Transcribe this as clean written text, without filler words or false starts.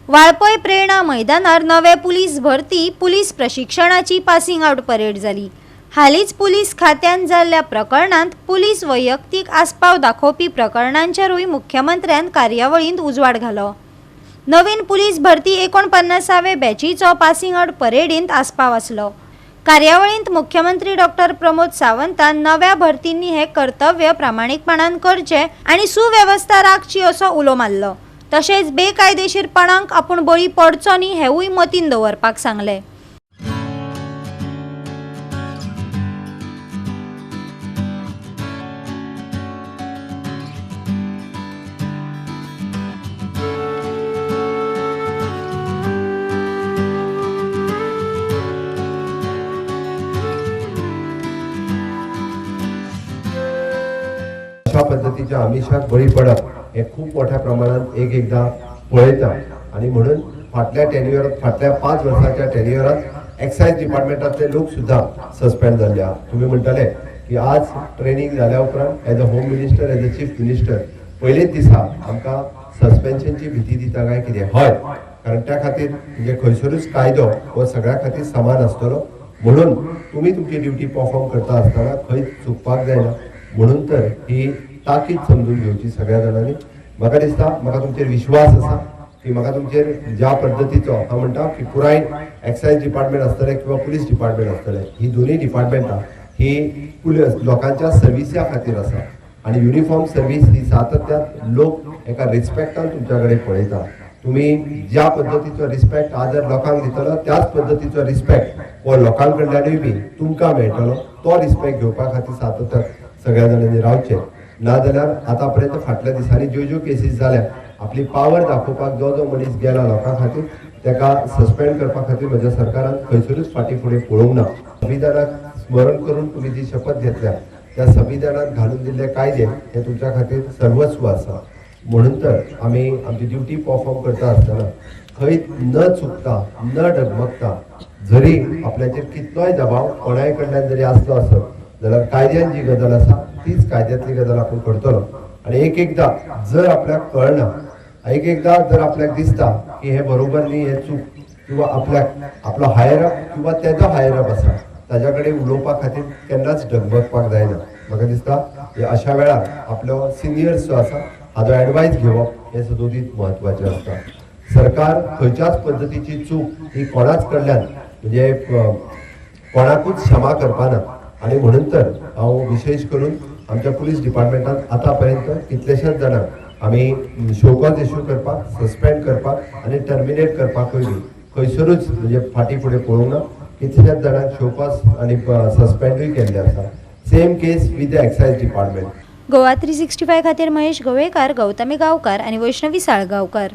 वाळपय प्रेरणा मैदानार नवे पुलीस भरती पुलीस प्रशिक्षणाची पासिंग आउट परेड जाली। हालीच पुलीस खात्यान जाल्ल्या प्रकरणांत पुलीस वैयक्तिक आस्पाव दाखोवपी प्रकरणांचेरूय मुख्यमंत्र्यान कार्यावळींत उजवाड घालो। नवीन पुलीस भरती 49वे बॅचीचो पासिंग आउट परेडींत आस्पाव आसलो। कार्यावळींत मुख्यमंत्री डॉक्टर प्रमोद सावंतान नव्या भरतींनी हे कर्तव्य प्रामाणिकपणान करचे आणि सुव्यवस्था राखची असो उलो मारलो। तशेंच बेकायदेशीरपणांक आपूण बळी पडचो न्ही हेवूय मतीन दवरपाक सांगले। अशा पद्धतीच्या आमिषाक बळी पडप हे खूप मोठ्या प्रमाणात एकदा पळयता आणि म्हणून फाटल्या टेन्युअरात फाटल्या 5 वर्षाच्या टेन्युअरात एक्साइज डिपार्टमेंटातले लोक सुद्धा सस्पेंड झाले। तुम्ही म्हणटले की आज ट्रेनिंग झाल्या उपरांत as a home minister as a chief minister पहिलेच दिसा आमकां सस्पेन्शनची भीती दिता काय कितें? हय, कारण त्या खातीर म्हणजे खंयसरूच कायदो हो सगळ्या खातीर समान आसतलो, म्हणून तुम्ही तुमची ड्युटी परफॉर्म करता आसतना खंय चुकपाक जायना, म्हणून तर ही ताकीद समजून घेवची सगळ्या जाणांनी। म्हाका दिसता म्हाका तुमचेर विश्वास आसा की म्हाका तुमचेर ज्या पद्धतीचो हांव म्हणटा की पुराय एक्साइज डिपार्टमेंट आसतलें किंवा पुलीस डिपार्टमेंट आसतलें, ही दोनूय डिपार्टमेंटां ही लोकांच्या सर्विसा खातीर आसा आणि युनिफॉर्म सर्वीस ही सातत्यान लोक एका रिस्पेक्टान तुमच्या कडेन पळयता। तुम्ही ज्या पद्धतीचो रिस्पेक्ट आदर लोकांक दितलो त्याच पद्धतीचो रिस्पेक्ट हो लोकां कडल्यानूय बी तुमकां मेळटलो। तो रिस्पेक्ट घेवपा खातीर सातत्यान सगळ्या जाणांनी रावचें। नाजाल्यार आतापर्यंत फाटल्या दिसांनी ज्यो केसीस जाल्या आपली पावर दाखोवपाक जो मनीस गेला लोकां खातीर ताका सस्पेंड करपा खातीर म्हज्या सरकारान खंयसरूच फाटी फुडें पळोवंक ना। संविधानाक स्मरण करून तुम्ही जी शपथ घेतल्या त्या संविधानात घालून दिल्ले कायदे हे तुमच्या खातीर सर्वस्व आसा, म्हणून तर आमी आमची ड्युटी परफॉर्म करता आसतना खंय न चुकता न डगमगता जरी आपल्याचेर कितलोय दबाव कोणाय कडल्यान जरी आसलो आसत जाल्यार कायद्यान जी गजाल आसा तीच कायद्यातली गजाल आपण करतलो। आणि एकदा जर आपल्याक कळना, एकदा जर आपल्याक दिसता की हे बरोबर न्ही, हे चूक, किंवा आपलो हायर अप किंवा तेजो हायर अप आसा ताच्या कडेन उलोवपा खातीर केन्नाच डगमगपाक जायना। म्हाका दिसता अशा वेळार आपलो सिनियर्स जो आसा हाजो एडवायस घेवप हे सदोदीत म्हत्वाचें आसता। सरकार खंयच्याच पद्धतीची चूक ही कोणाच कडल्यान म्हणजे कोणाकूच क्षमा करपाना आणि म्हणून तर हांव विशेष करून आमच्या पुलीस डिपार्टमेंटात आतापर्यंत कितलेशेच जाणांक आमी शो कॉज इश्यू करपाक, सस्पेंड करपाक आणि टर्मिनेट करपाकूय बी खंयसरूच म्हणजे फाटी फुडें पळोवंक ना। कितलेशेच जाणांक शो कॉज आणि सस्पेंडूय केल्ले आसा। Same case with the excise department. Goa 365 खातीर महेश गोवेकार, गौतमी गांवकार आणि वैष्णवी साळगांवकार।